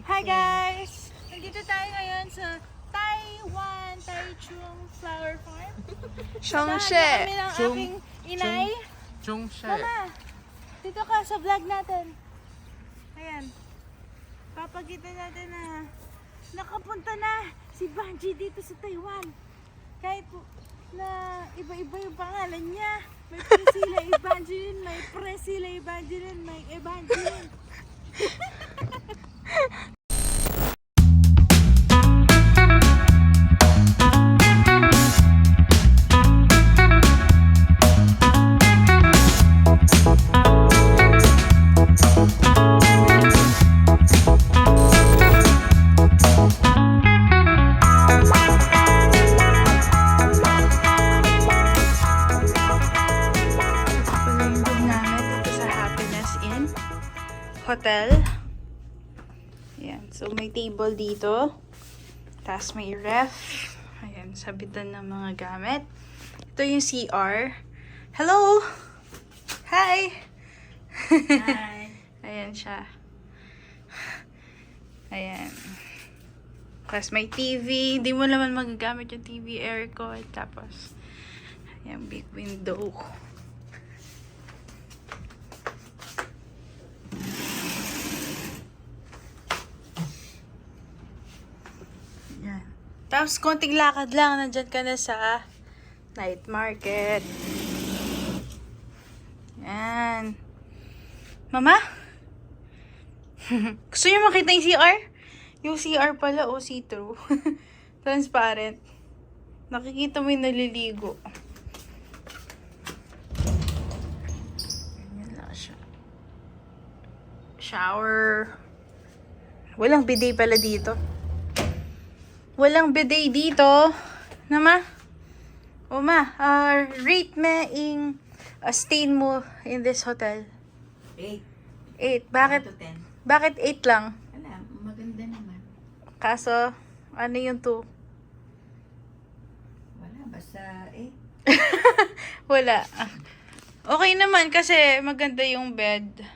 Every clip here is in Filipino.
Hi guys! Nandito tayo ngayon sa Taiwan, Taichung Flower Farm. Chongshe. Kami ng aking inay. Chongshe. Mama, dito ka sa vlog natin. Ayan. Papakita natin na nakapunta na si Banji dito sa Taiwan. Kahit na iba-iba yung pangalan niya. May Priscilla Evangeline, may Priscilla Evangeline, may Evangeline. Hotel. Ayan. So, may table dito. Tapos may ref. Ayan. Sabitan ng mga gamit. Ito yung CR. Hello! Hi! Hi! Ayan siya. Ayan. Tapos may TV. Hindi mo naman magagamit yung TV, aircon. Tapos, ayan, big window. Tapos, konting lakad lang. Nandyan ka na sa night market. Yan. Mama? Gusto niyo makita yung CR? Yung CR pala, o see-through. Transparent. Nakikita mo yung naliligo. Yan lang siya. Shower. Walang bidet pala dito. Walang bidet dito. Nama? O ma, rate me in stain mo in this hotel. 8. 8. Bakit? 1 to 10. Bakit 8 lang? Wala, maganda naman. Kaso, ano yung 2? Wala, basta 8. Wala. Okay naman kasi maganda yung bed.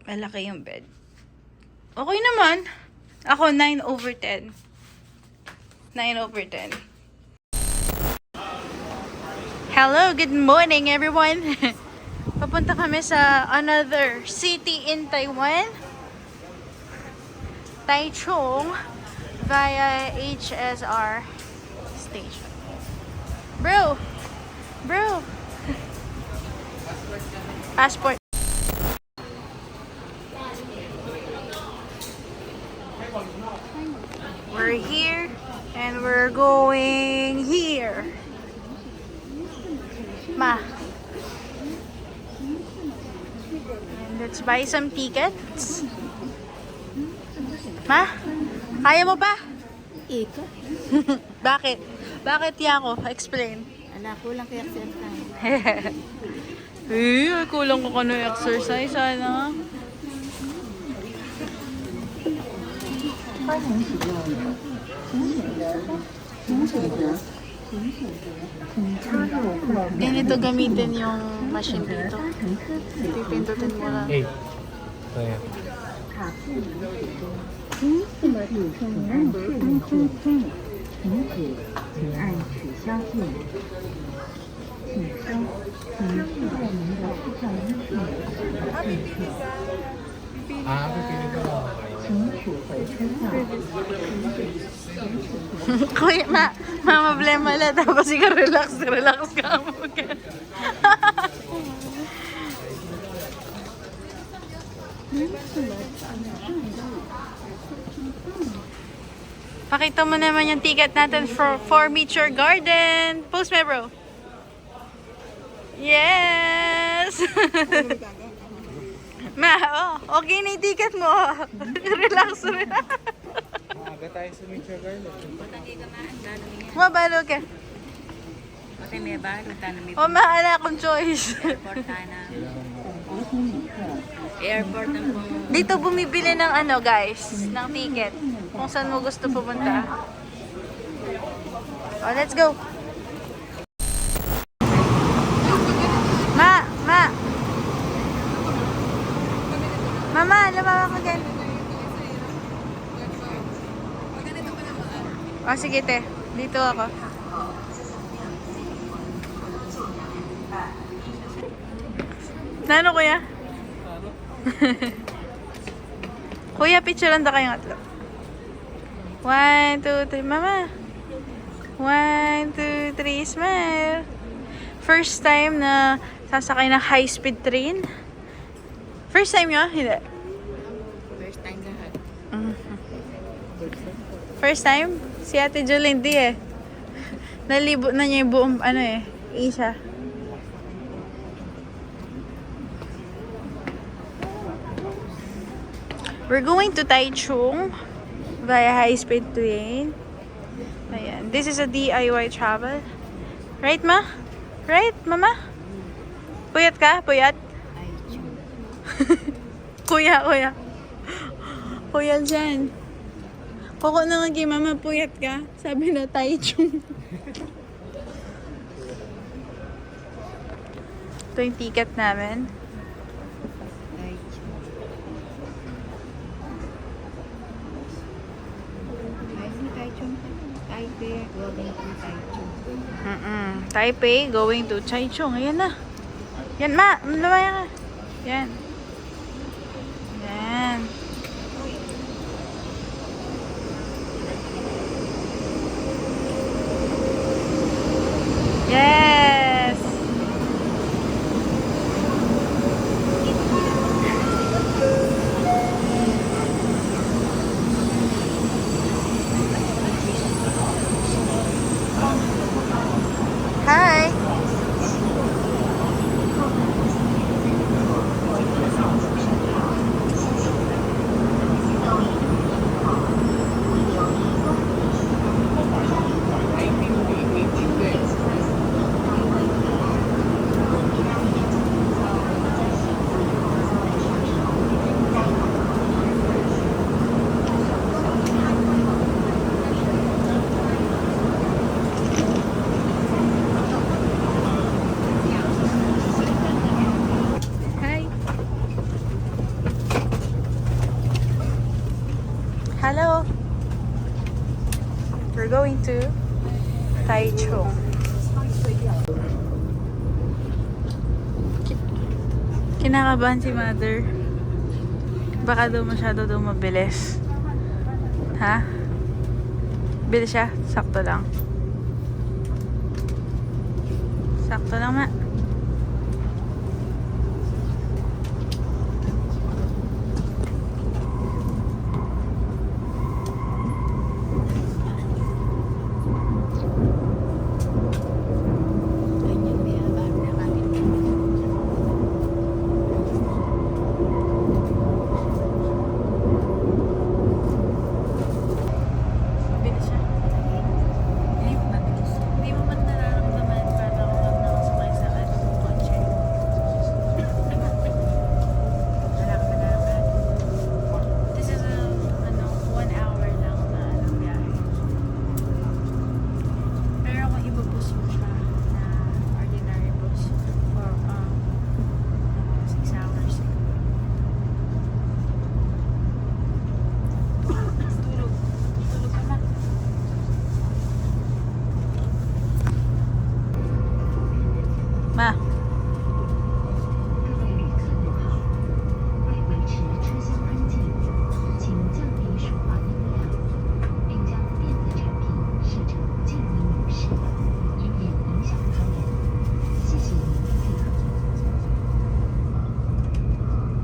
Malaki yung bed. Okay naman. Ako, 9 over 10. 9 over 10. Hello, good morning everyone. Papunta kami sa another city in Taiwan. Taichung via HSR station. Bro! Bro! Passport. We're here and we're going here. Ma. And let's buy some tickets. Ma? Kaya mo pa? Ika? Bakit? Bakit Yako? Explain. Ala, kulang kaya exercise. Kulang ko kano exercise, ano? Ganito gamitin yung machine dito. Pipindutin mo lang. 8.对。Ah, pipili ko lang. Kuya, problema lang. Tapos ikaw relax ka mo. Pakita mo naman yung ticket natin for Meteor Garden. Post me, bro. Yes! Ma, okay na yung ticket mo. Relax. Aga tayo sa Meteor Garden. Mabalo ka. Kasi may ba, nagtanong O, mahala akong choice. airport na. Airport na po. Dito bumibili ng ano, guys, ng ticket. Kung saan mo gusto pumunta. Oh, let's go. Ma! Mama, lumama ko dyan. Ah, sige, te. Dito ako. Nano, kuya? Kuya, picturean daw kayong atlo. 1, 2, 3, mama. 1, 2, 3, smile. First time na sasakay ng high-speed train. First time nyo? Hindi. First time lahat. First time? Si Ate Julie hindi eh. Nalibot na niya yung buong Asia. We're going to Taichung via high-speed train. Ayan. This is a DIY travel. Right, ma? Right, mama? Puyat ka? Puyat? Ay, chum. Kuya. Kuya dyan. Koko na nga kay mama, puyat ka. Sabi na Taichung. Ito yung ticket namin. Ay, chum. Ay, si Taichung. Taipei, going to Taichung. Taipei, going to Taichung. Ayan na. Yan, ma. Lumaya ka. Yan. Yan. Yes! Hi! Hi! Hello! We're going to Taichung. Kinakabahan si mother. Baka daw masyado daw mabilis. Ha? Bilis siya? Sakto lang. Sakto lang, ma. Ganyan, may bago na kami. Mabilis siya. Ay, mabilis. Hindi mo man nararamdaman para kung nakasakay sa kotse. Wala ka malakad. This is a 1 hour lang na biyahe. Pero kung ibubus mo siya na ordinary bus for 6 hours. Tulog. Tulog ka na. Ma. 各位旅客您好，为维持车厢安静，请降低说话音量，并将电子产品设成静音模式，以免影响他人。谢谢您的配合。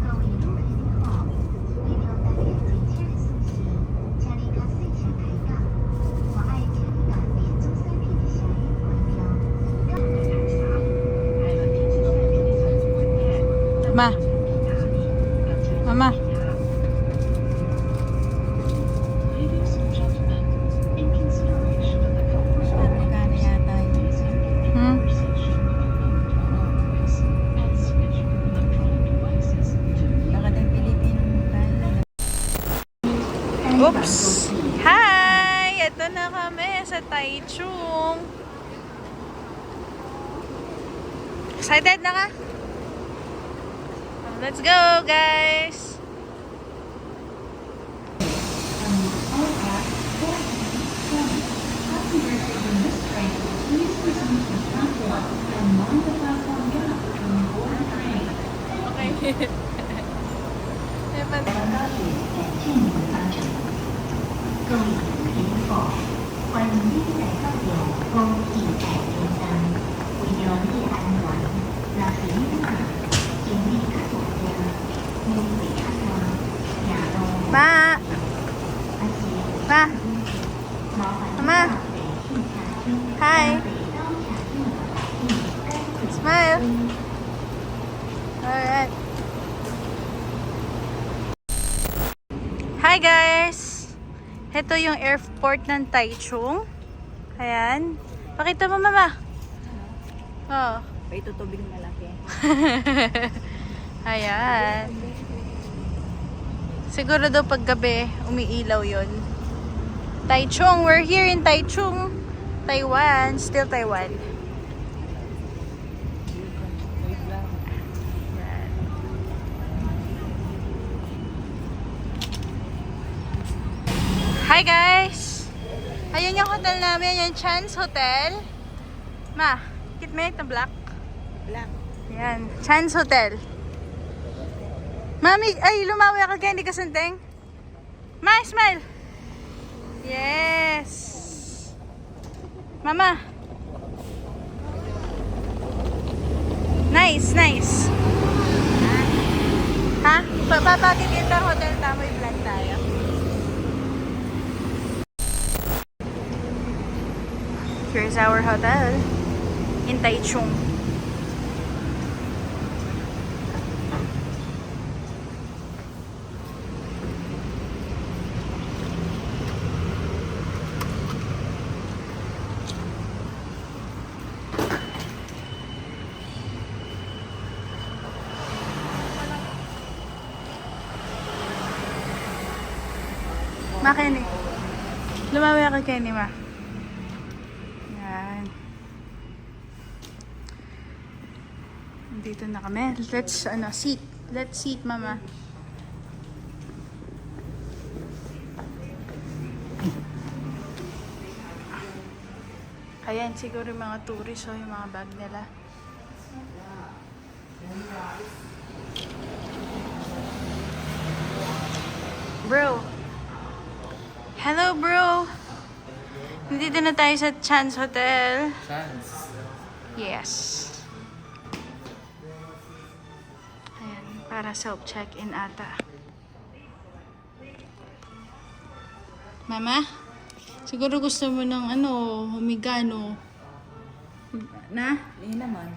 各位旅客您好，為了帶嚟正車嘅舒適，請你及適上睇價。我愛請你揀連中西片嘅小魚貴票。 Ma. Mama. Ladies and gentlemen, in consideration of the comfort of Magkano yata yun? conversation, voice, and switch electronic devices to Baka tayong Pilipino tayo. Oops! Hi! Ito na kami sa Taichung. Excited na ka? Let's go, guys! 各位乘客，歡迎您來到有風氣太中心。為了你的安全，若是你的請你較大聲，你會較大，行路 Ma! 而且 Ma! 麻煩 Ma! 請查詢 Hi! 北高茶店第3 Smile! Alright. Hi guys! Ito yung airport ng Taichung. Ayan. Pakita mo, mama. Oh. Ito tubig malaki. Ayan. Siguro daw pag gabi, umiilaw yon. Taichung. We're here in Taichung, Taiwan. Still Taiwan. Hi guys! Ayun yung hotel namin, yung Chan's Hotel. Ma, kit mo yung black? Black. Yan, Chan's Hotel. Mami, ay lumawi ako kaya hindi ka santeng. Ma, smile! Yes! Mama! Nice, nice! Ha? Papapakit kita hotel tamo i-vlog tayo. Here's our hotel in Taichung. Ma, Kenny. Lumawi ako, Kenny, ma. Yan. Dito na kami. Let's, seat. Let's seat, mama. Ayan, siguro yung mga tourist, yung mga bag nila. Bro. Hello, bro. Nandito na tayo sa Chan's Hotel. Chance. Yes. Ayan, para self-check-in ata. Mama? Siguro gusto mo ng humiga, no? Na? Hindi naman.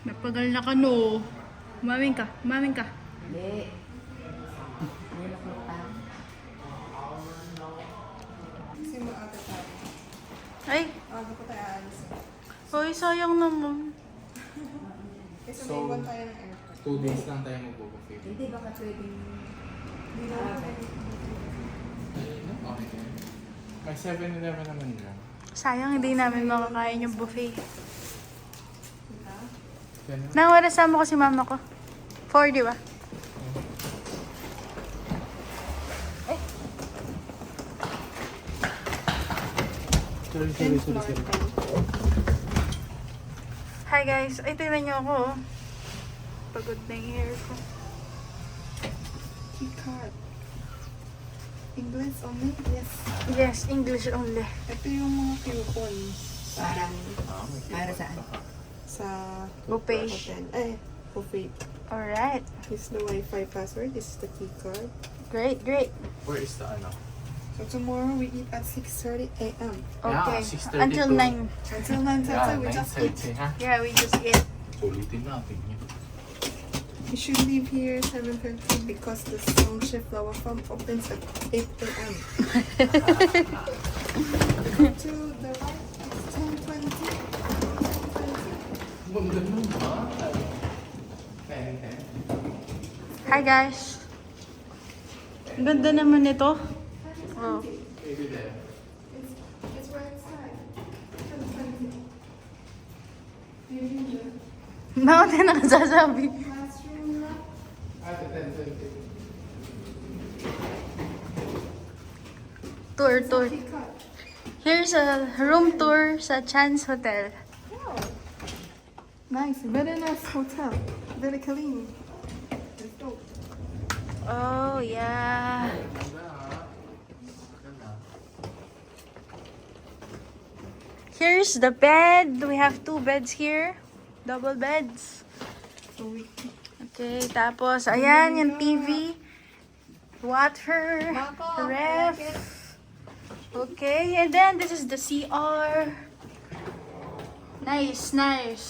Napagal na ka, no? Umaming ka, umaming ka. Hindi. Hindi na ko pa. Ay! Hoy, sayang naman. So, 2 days lang tayo mag-buffet. Hindi baka pwedeng... Okay. May 7-Eleven naman dyan. Sayang, hindi namin makakain yung buffet. Yan. Nang oras mo kasi mama ko. 4, di ba? Sorry. Hi guys. Ay, tingnan niyo ako. Oh. Pagod na yung hair ko. Keycard. English only? Yes. Yes, English only. Ito yung mga coupon Parang... Para saan? sa Buffet. hotel. Buffet. Alright. This is the Wi-Fi password. This is the keycard. Great, great. Where is the So tomorrow we eat at 6:30 a.m. Okay. 6:30 Until to- 9. Until 9:30 we just eat. 9:30, ha? Yeah, we just eat. Ulitin natin yun. We should leave here 7:30 because the Song Chef Flower Farm opens at 8 a.m. To the right, it's 10:20. Bunda nun ba? Hi guys. Ang ganda naman nito. Oh. It's right side. 10:20. Bakit na nakasasabi? Classroom left. Tour. Keycard. Here's a room tour sa Chan's Hotel. Nice, very nice hotel. Very clean. Oh, yeah. Here's the bed. We have 2 beds here. Double beds. Okay, tapos, ayan, yung TV. Water. Ref. Okay, and then this is the CR. Nice, nice.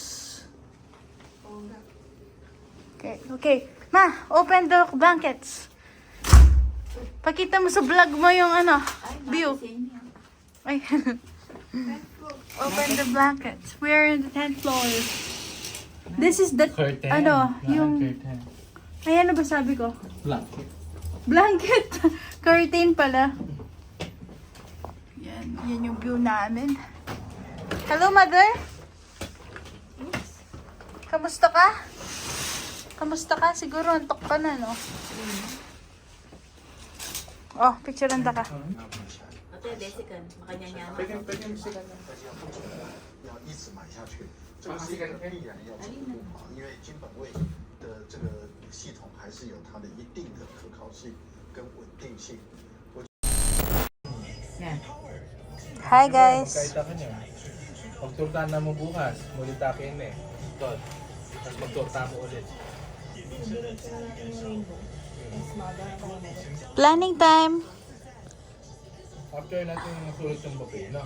Okay, okay. Ma, open the blankets. Pakita mo sa vlog mo yung ano, view. Ay. Open the blankets. We're in the 10th floor. This is the, Curtain. ano, yung, Curtain. ay, ano ba sabi ko? Blanket. Blanket. Curtain pala. Yan yung view namin. Hello, mother? Kamusta ka? Kamusta ka? Siguro antok ka na, no? Oh, picturean ka. Pwede sila na. 要一直买下去，这个是一个必然要走的路嘛，因为金本位的这个系统还是有它的一定的可靠性跟稳定性。 Hi, guys. Magkaita ka niya. Magturta na mo bukas. Mulitakin eh. Good. Tapos magturta mo ulit. Planning time. After natin nasulit yung buffet, no?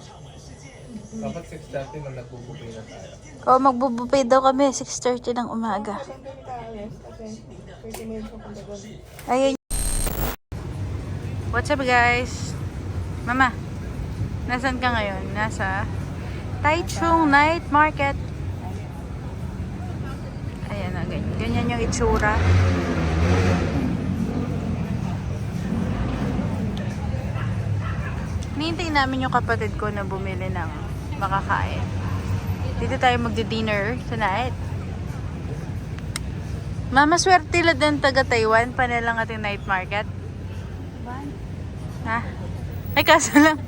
Dapat 6:30 na nagbubuffet na tayo. Oh, magbubuffet daw kami 6:30 ng umaga. Ayun. What's up, guys? Mama, nasan ka ngayon? Nasa Taichung Night Market. Ayan na, ganyan yung itsura. Hinihintay namin yung kapatid ko na bumili ng makakain. Dito tayo magdi-dinner tonight. Mama, swerte lang din taga Taiwan. Panilang ating night market. Ha? Ay, kaso lang.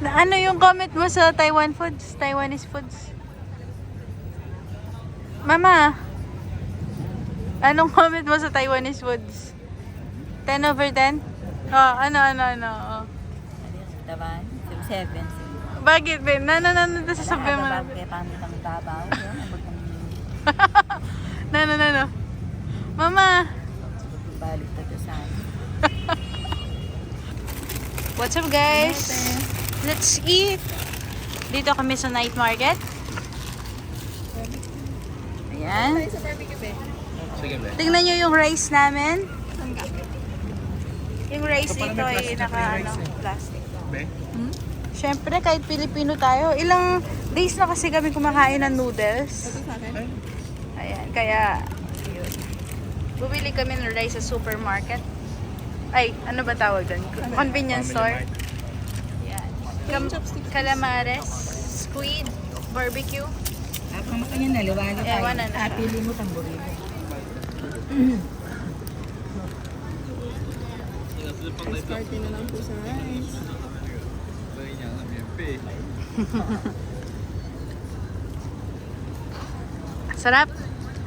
Na ano yung comment mo sa Taiwan foods? Taiwanese foods? Mama, anong comment mo sa Taiwanese foods? 10 over 10? Oh, ano. Oh. Naman, 7. Bakit, Ben? Ano sa sabi mo? Bakit kami ng tabaw? Ano? Mama! Balik na sa What's up, guys? Let's eat! Dito kami sa night market. Ayan. Sige, be. Tingnan nyo yung rice namin. Yung rice dito ay plastic. Be? Siyempre, kahit Pilipino tayo, ilang days na kasi kami kumakain ng noodles. Ayan, kaya yun. Bumili kami ng rice sa supermarket. Ay, ano ba tawag doon? Convenience store. Ayan. Calamares, squid, barbecue. Ako kanya naliwala tayo. Ewan na siya. Pili mo tamburi. Party na lang po sa rice. Sarap.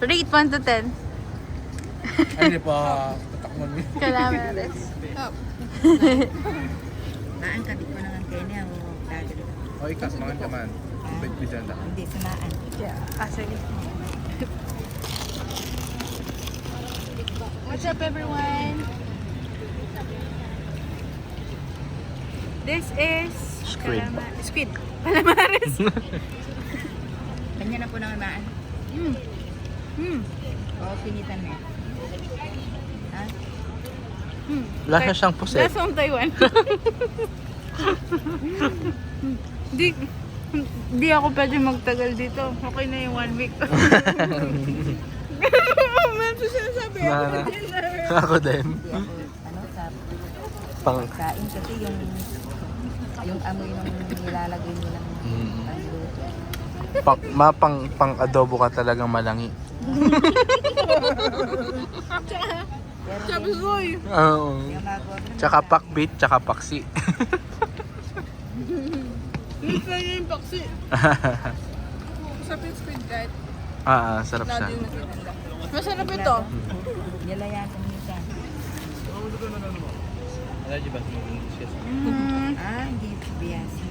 Rate 1 to 10. Ay, hindi pa. Tatakman mo. Calamares. Maan ka di ko nang kayo niya. O, ikas, mangan ka man. Bait ko dyan. Hindi sumaan. Yeah. Sige. What's up, everyone? This is Squid. Squid. Calamares. Kanya na po nang maan. O, pinitan mo. Ha? Lasa siyang puset. Lasa ng Taiwan. Di ako pwede magtagal dito. Okay na yung 1 week. Medyo sinasabi ako. Ako din. Ano, sa Pang... kain kasi yung amoy ng nilalagay mo ng pangluto. pang adobo ka talagang malangi. Sabi ko Oo. Yung nagawa mo. Tsaka pakbit, tsaka paksi. Miss na yung paksi. Sa squid guide, Sarap siya. Masarap ito. Nilayasan mo siya. Allergy ba? Hindi biyasa.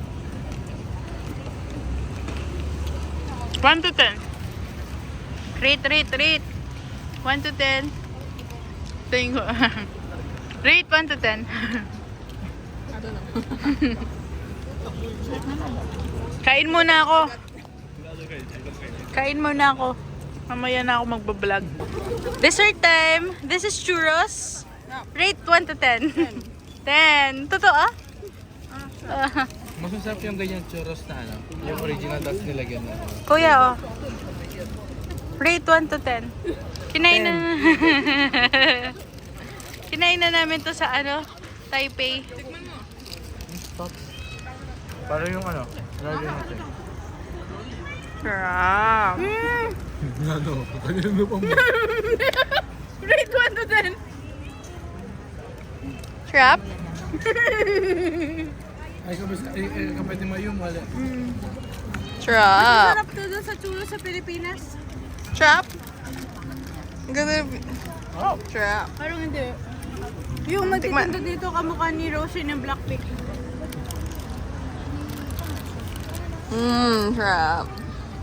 1 to 10. Rate. 1 to 10. Tingin ko. Rate 1 to 10. Kain muna ako. Mamaya na ako magbablog. Dessert time. This is churros. Rate 1 to 10. 10. Totoo? Mas masarap yung ganyan churros na ano. Yung original tapos nilagyan na. Kuya, oh. Rate 1 to 10. Kinain na. Kinain na namin to sa ano, Taipei. Para yung ano, lagyan natin. Sarap. Ano? Kanino pa mo? Rate 1 to 10. Sarap? Ay, kapatid mo yung wala. Sarap. Sarap to doon sa chulo sa Pilipinas. Sarap? Ang ganda. Sarap. Parang hindi. Yung magtitinda dito kamukha ni Rosie ng Blackpink. Sarap.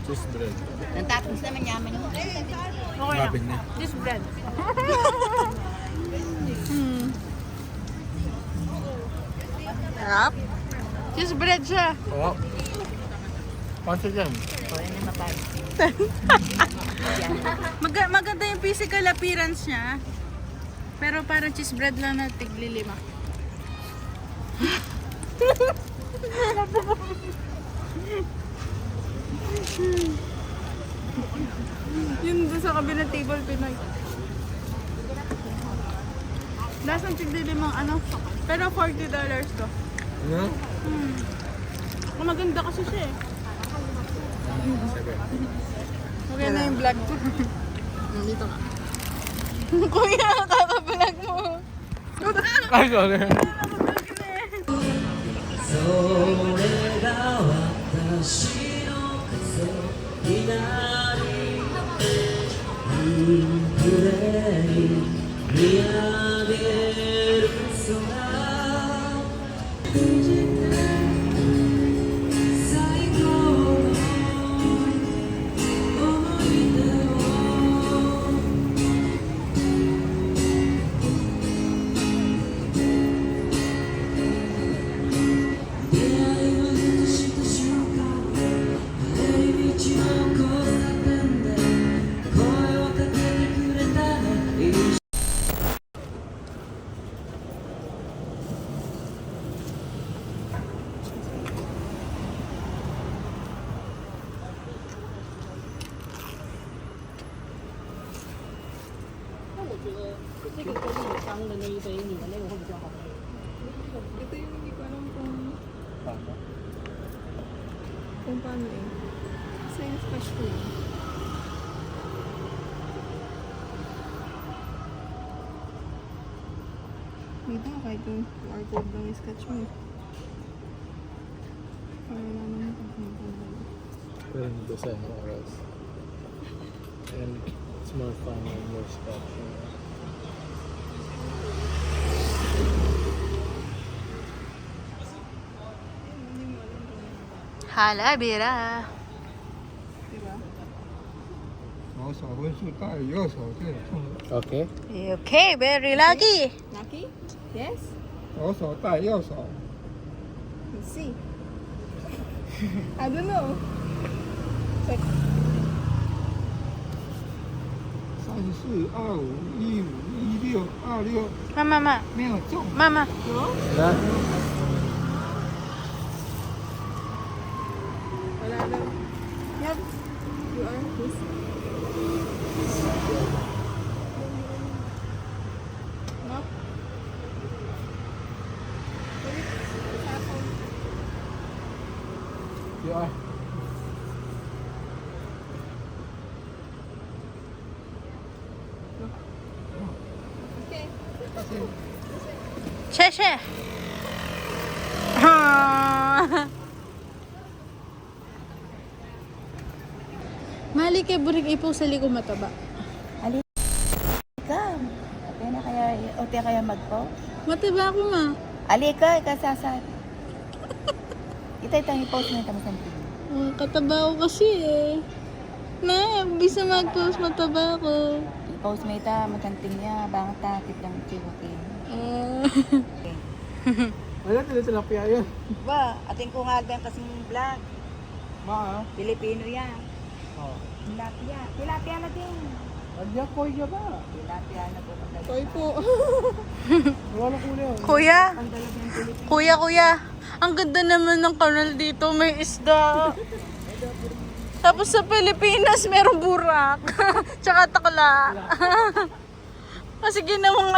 Cheese bread. Natapos naman yaman yung Okay Grabe na. na. This bread. Sarap. Cheese bread siya. Oo. Pansa dyan. Maganda yung physical appearance niya. Pero parang cheese bread lang na tigli 5. Yun doon sa kabilang table, Pinoy. Lasang tigli 5 ano. Pero $40 to. Ano? Maganda kasi siya eh. Sabi. Okay na yung vlog ko. Dito ka. Kuya, kakabalag mo. Ay, sorry. Ito yung hindi ko alam kung paano eh. Kasi yung sketch ko yun. Dito nga kahit yung QR code lang yung sketch mo eh. Para naman kung paano. Pero dito sa oras. And it's more fun and more special. Hala, bira. Diba? Okay. Okay, very lucky. Lucky? Yes? 左手带右手， Let's see. I don't know. 3425151626，Mama, 没有中。 mama. Na? Wala daw. Yep. You are this. No? You are. Okay. Sheshe. Mali kay buring ipo sa liko mataba. Ka. Okay na kaya te kaya magpo? Mataba ako, ma. Ali ka, ikasasad. Itay tayo post na kami sa TV. Kataba ako kasi eh. Na, bisa mag-post, mataba ako. I-post mo ita, makanting niya, bang takit lang chibukin. Wala tila tilapia yan. Ba, ating kung alban kasing vlog. Ma, Pilipino yan. oh. Tilapia. Tilapia na din. Adya ko iya ba? Tilapia na po. Toy po. Wala ko na yun. Kuya, kuya. Ang ganda naman ng kanal dito, may isda. Tapos sa Pilipinas, merong burak. Tsaka takla. Kasi ginawang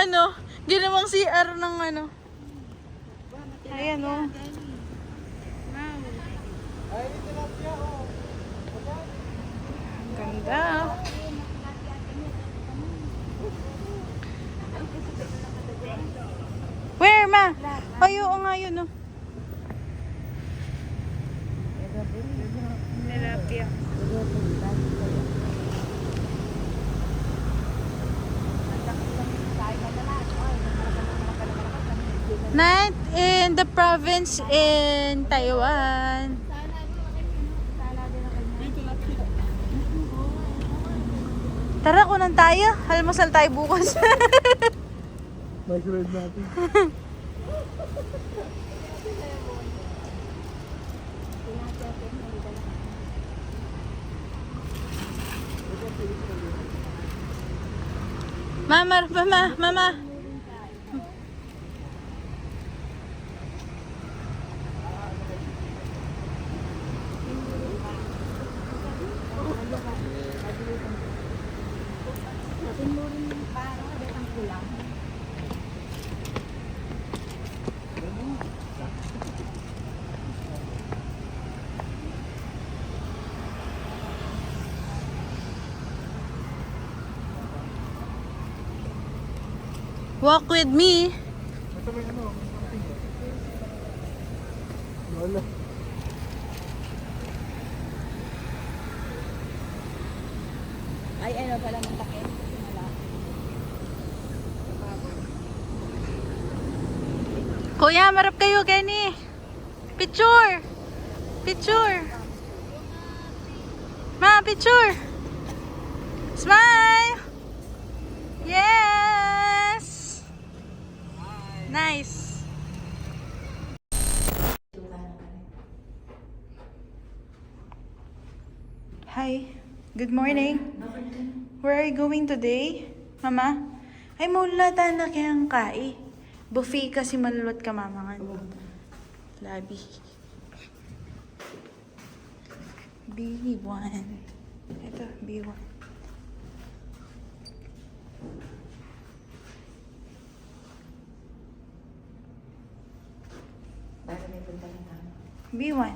CR ng ano. Ayan o. Ganda. Where, ma? Ay, oo nga yun, oh. Tilapia. Night in the province in Taiwan. Tara, kunan tayo. Almusal tayo bukas. Microwave natin. Mama. Walk with me. Ito may ano. Wala. Ay, ano pala ng takip? Kuya, marap kayo, Kenny. Picture. Ma, picture. Smile. Yes. Nice. Hi. Good morning. Where are you going today, Mama? Ay, maula na kayang kai. Buffet kasi malulot ka, Mama. Labi. B1. Ito, B1. Para may punta na tama. B1.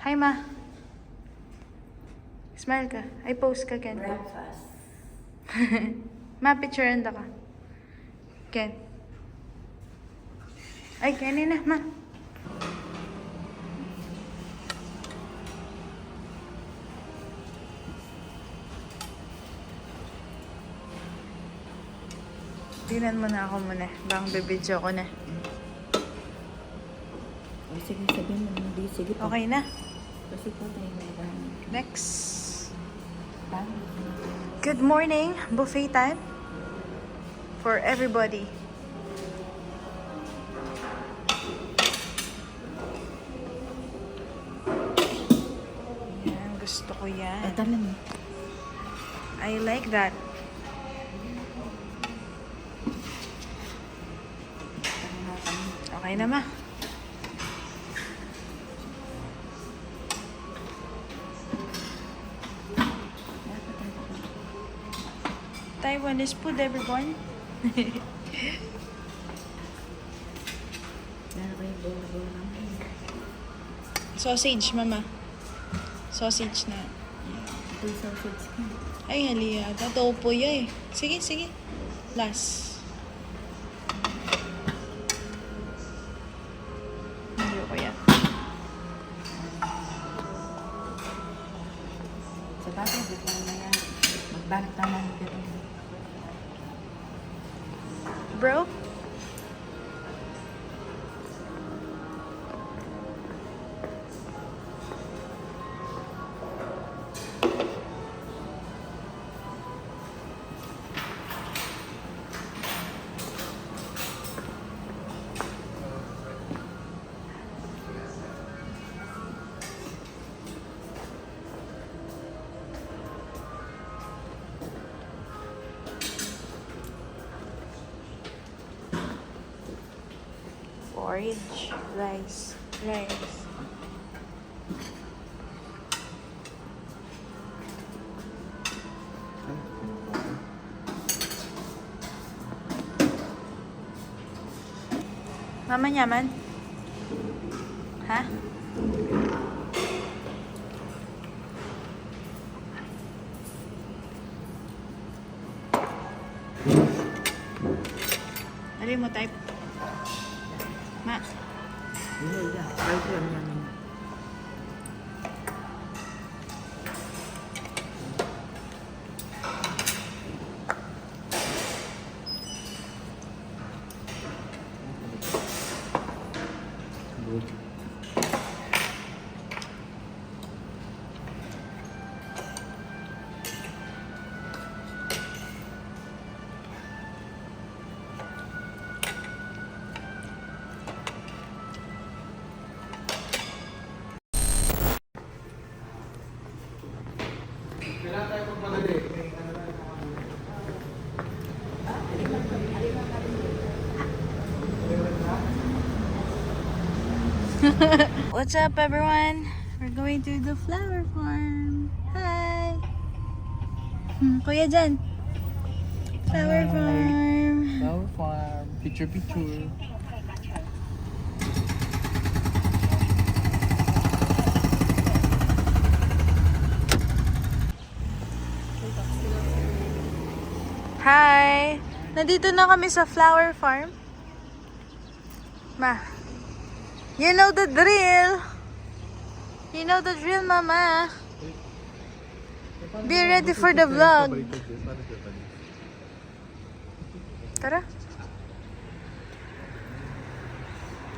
Hi, Ma. Smile ka. Ay, pose ka, Ken. Breakfast. Ma, picture anda ka. Ken. Ay, Kenny na, Ma. Tingnan mo na ako muna. Bang bibidyo ko na. O, sige, sabihin mo. Hindi, sige po. Okay na. Kasi po tayo may Next. bang. Good morning. Buffet time for everybody. Yan, gusto ko yan. Ito lang. I like that. Okay na, Ma. Taiwanese food, everyone. Meron kayo bowl naman. Sausage, Mama. Sausage na. Ito yung sausage ko. Ay, haliya. Topo ya eh. Sige, sige. Last. Hindi ko yan. Mamaya, magbanat naman dito. Bro? Porridge, rice. Mama nyaman? Ha? Dali mo type. Ma. Good. What's up, everyone? We're going to the flower farm. Hi! Kuya Jan. Flower farm. Flower farm. Picture. Hi! Nandito na kami sa flower farm. Ma. You know the drill. You know the drill, Mama. Be ready for the vlog. Tara.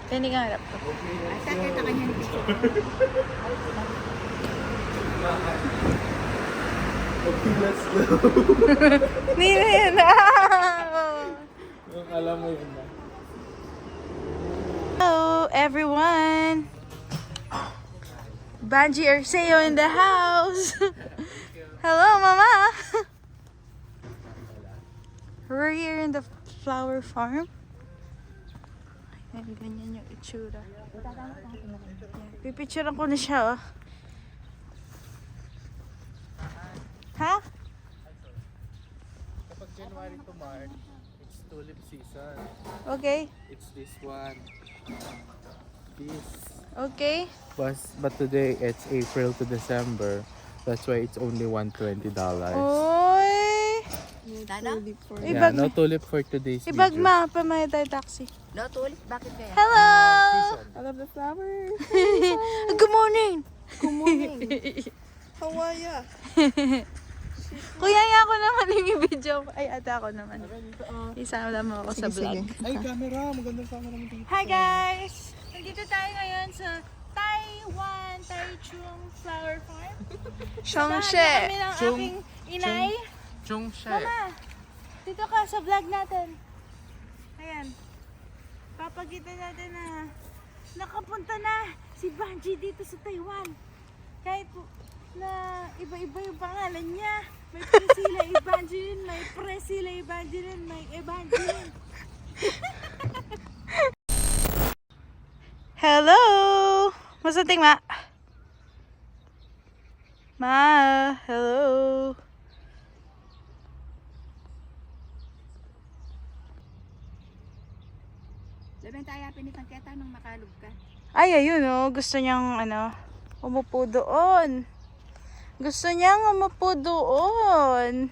Hindi ka harap ko. Sakit ka niya ni picture. Okay, let's go. Nina. Alam mo yun na. Hello, everyone. Banji Arceo in the house. Hello, Mama. We're here in the flower farm. Ayan, ganyan yung itsura. Yeah, pipicturean ko na siya, oh. Ha? Kapag January to March, it's tulip season. Okay. It's this one. This. Okay. But today it's April to December. That's why it's only $120. Oy! Tana? Yeah, Ibag no ma. tulip for today's Ibag video. ma. Pamayad tayo taxi. No, tulit. Bakit kaya? Hello! I love the flowers. Good morning! Good morning. How are ya? Kuya, ako naman yung video. Ay, ate ako naman. Isama mo ako sa vlog. Ay, camera. Magandang camera mo dito. Hi guys! Nandito tayo ngayon sa Taiwan Taichung Flower Farm. Shongshe. Kami ng aking inay. Chungshe. Mama, dito ka sa vlog natin. Ayan. Papakita natin na nakapunta na si Banji dito sa Taiwan. Kahit na iba-iba yung pangalan niya. May Priscilla Evangeline, may Priscilla Evangeline, may Evangeline. Hello! Masating, Ma? Ma, hello? Laban tayo pinipagketa nung makalog ka. Ay, ayun oh. Gusto niyang, umupo doon. Gusto niyang umupo doon.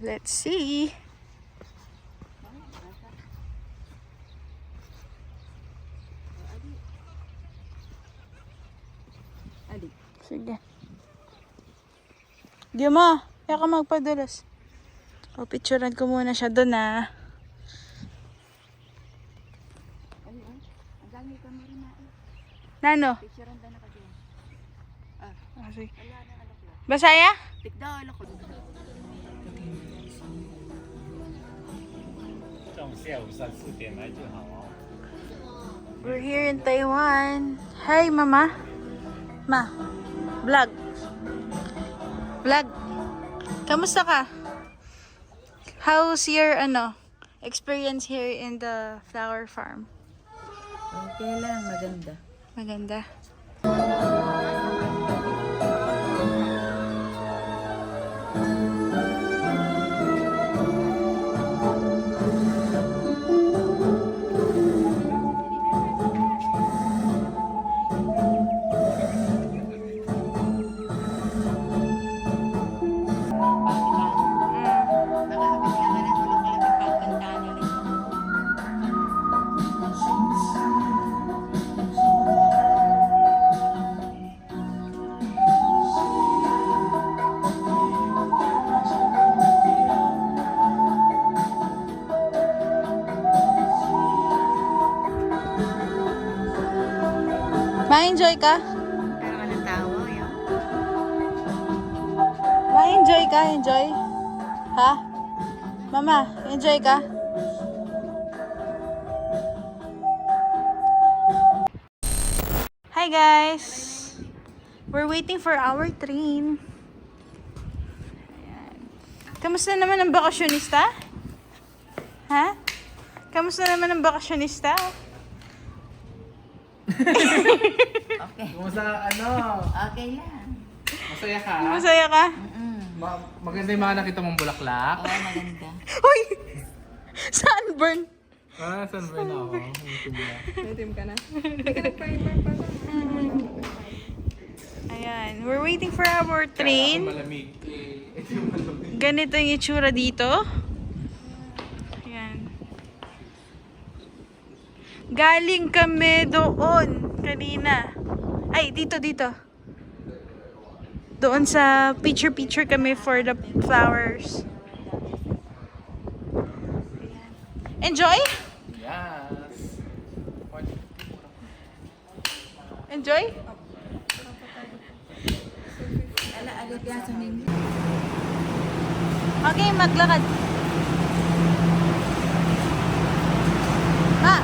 Let's see. Sige. Gima, kaya ka magpadulas. O, picturean ko muna siya doon ah. Nano? Ah, sige. Basaya? We're here in Taiwan. Hi, Mama. Ma. Vlog. Vlog. Kamusta ka? How's your experience here in the flower farm? Okay lang, maganda. Maganda. Ma-enjoy ka? Pero ka ng tawa, yun. Ma-enjoy ka? Enjoy? Ha? Mama, enjoy ka? Hi guys! We're waiting for our train. Ayan. Kamusta naman ang bakasyonista? Ha? Kamusta naman ang bakasyonista? Kumusta Okay lang. Masaya ka? Masaya ka? Maganda yung mga nakita mong bulaklak. Oo, maganda. Uy! Sunburn! Ah, sunburn ako. Itim ka na. Hindi ka nag-primer pala. Ayan, we're waiting for our train. Malamig. Ito yung malamig. Ganito yung itsura dito. Ayan. Galing kami doon kanina. Ay, dito. Doon sa picture kami for the flowers. Ayan. Enjoy? Yes. Enjoy? Agad yan sa ninyo. Okay, maglakad. Ma!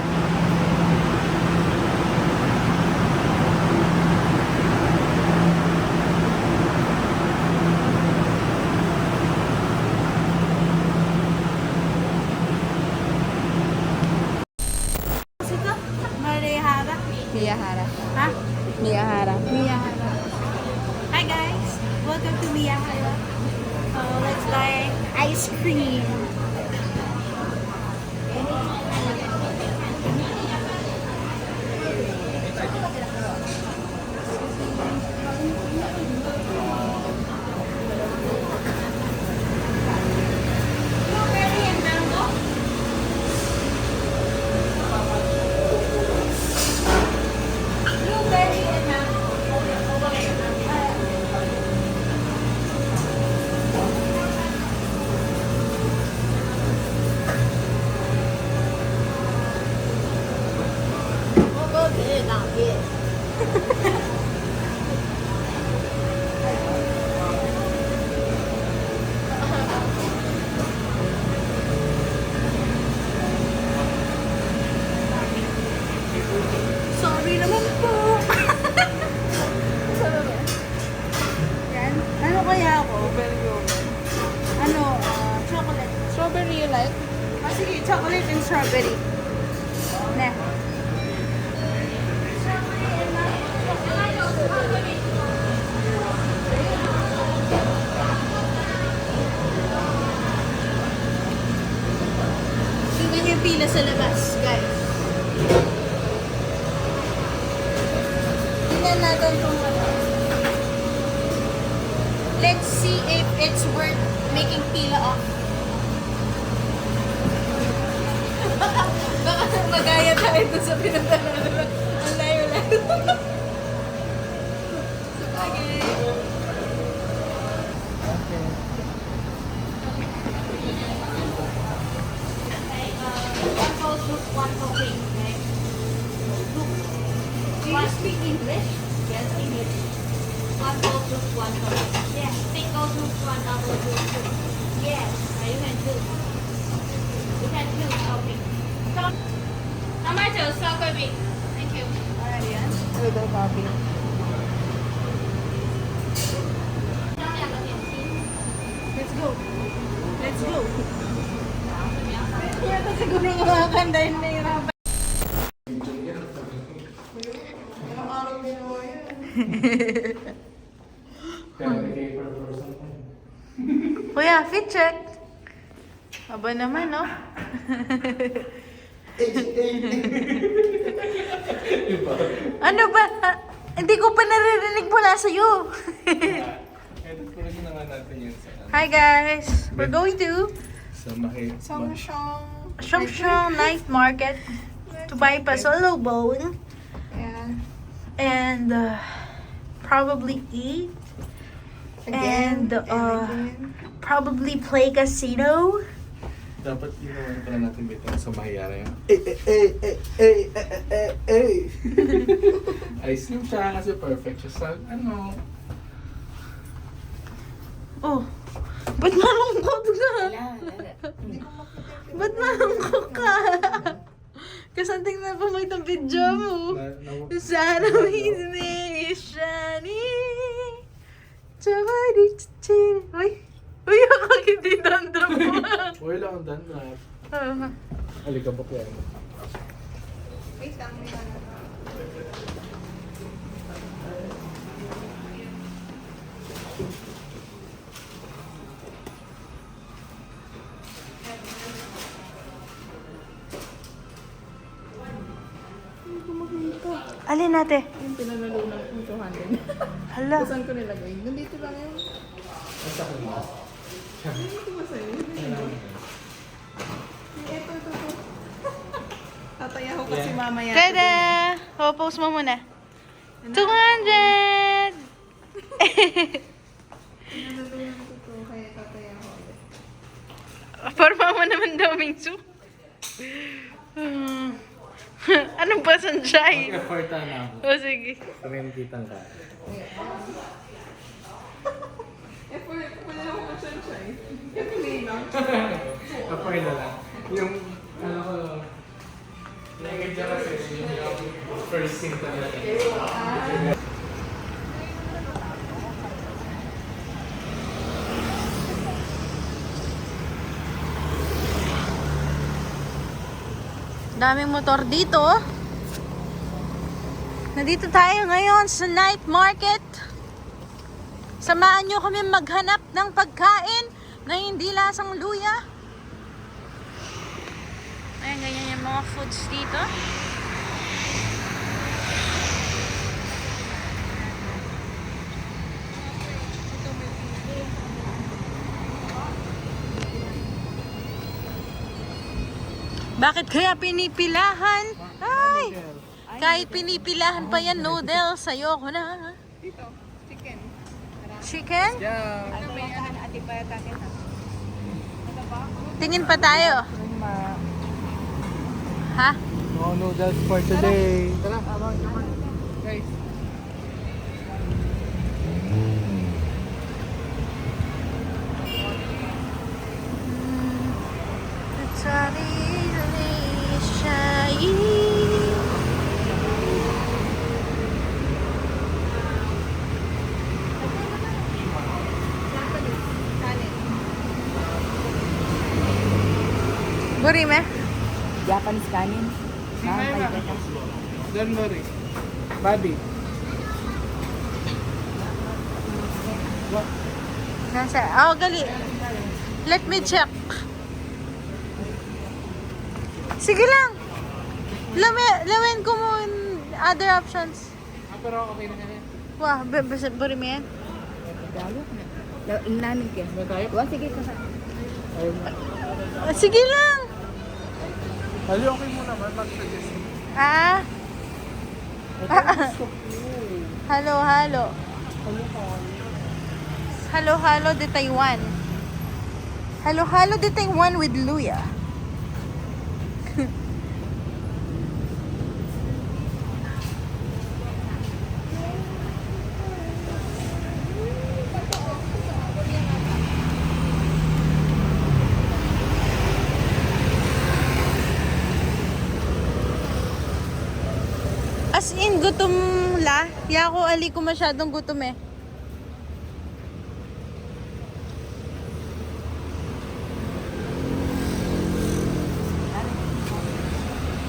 Sito? Marihara? Miyahara. Ha? Miyahara. Miyahara. Hi guys! Welcome to Miyahara. Let's buy ice cream. Strawberry and mango. Blueberry and mango. Sorry naman po. Yan. Ano kaya ako? Chocolate. Strawberry you like? Ah, sige, chocolate and strawberry. Ne. Tingnan niyo yung pila sa labas, guys. Tingnan natin kung ano. Let's see if it's worth making pila off. Baka magaya tayo dun sa pinagdala. Ang layo-layo. So, Do you speak English? Yes, English. One bowl soup, one bowl. Yes, single soup, one double soup. Yes, you can choose. You can choose topping. Tomato, sour beef. Thank you. A little coffee. 要两个点心。 Let's go. Let's go. Yata siguro makakanda yung nahirapan. Kuya, fit check. Aba naman, no? Ano ba? Hindi ko pa naririnig mula sa'yo. Edit ko rin naman natin yun sa Hi guys! We're going to Songshong Night Market to buy pasolo bone Yeah. and probably eat and probably play casino. Dapat ginawa pala natin bitaw sa mahiyara yun. Ayos lang siya kasi perfect siya sa ano. Oh, ba't malungkot ka? Ba't malungkot ka? Kasi tingnan pa mo itong video mo. Sana hindi shining. Uy! Uy, ako hindi dandruff mo. Uy lang ang dandruff. Alikabok yan. Wait lang, may ano. Alin natin? Yung pinanalunan kong 200. Hala. Saan ko nilagay? Nandito lang yun. Basta ko na. Nandito ba sa'yo? Ito. Tataya ko kasi mamaya. Tada! O, post mo muna. 200! Pinanalunan ko to, kaya tataya ko ulit. Forma mo naman daw, Mingsu. Anong ba sunshine? Mag-effortan na ako. O, sige. Rin kitang ka. Pwede ako mag-sunshine. Hindi lang. Apply na lang. Yung, ano ko, language niya kasi yun yung first thing talaga. Daming motor dito. Nandito tayo ngayon sa night market. Samahan nyo kami maghanap ng pagkain na hindi lasang luya. Ayan, ganyan yung mga foods dito. Bakit kaya pinipilahan? Ay! Kahit pinipilahan pa yan, noodles. Ayoko na. Dito, chicken. Chicken? Ano ba yan? Ati pa yata kita. Tingin pa tayo. Ha? No noodles for today. Tara. Guys. Burime? Japanese kanin. Don't worry. Bobby. Nasa, oh, gali. Let me check. Sige lang. Lawin ko mo other options. Pero okay na yan. Wah, burime yan. Galo. Inamin ka. Ba tayo? Wah, sige ka. Sige lang. Ali, okay mo naman. Mag-suggest mo. Ah? Ito gusto ko. Halo. Halo-halo de Taiwan. Halo-halo de Taiwan with luya. As in, gutom la. Yako, ali ko masyadong gutom eh.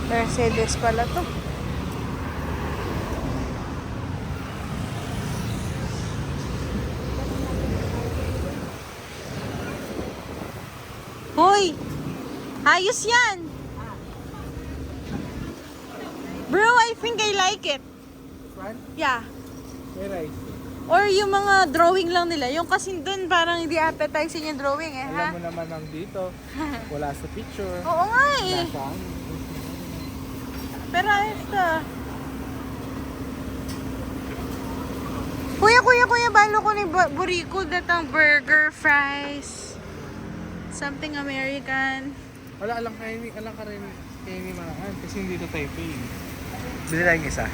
Mercedes pala to. Hoy! Ayos yan! Bro, I think I like it. Fun? Yeah. May rice. Or yung mga drawing lang nila. Yung kasi dun parang hindi appetizing yung drawing eh, ha? Alam mo naman ang dito, wala sa picture. Oo nga eh. Nasa Pero ayos to. Kuya, balo ko ni buriko datang burger, fries. Something American. wala lang ka rin kainin maaan kasi hindi to Taipei. Bili tayong isa.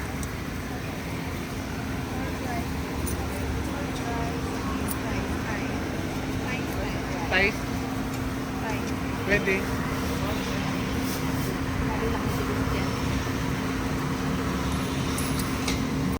Thai? Pwede.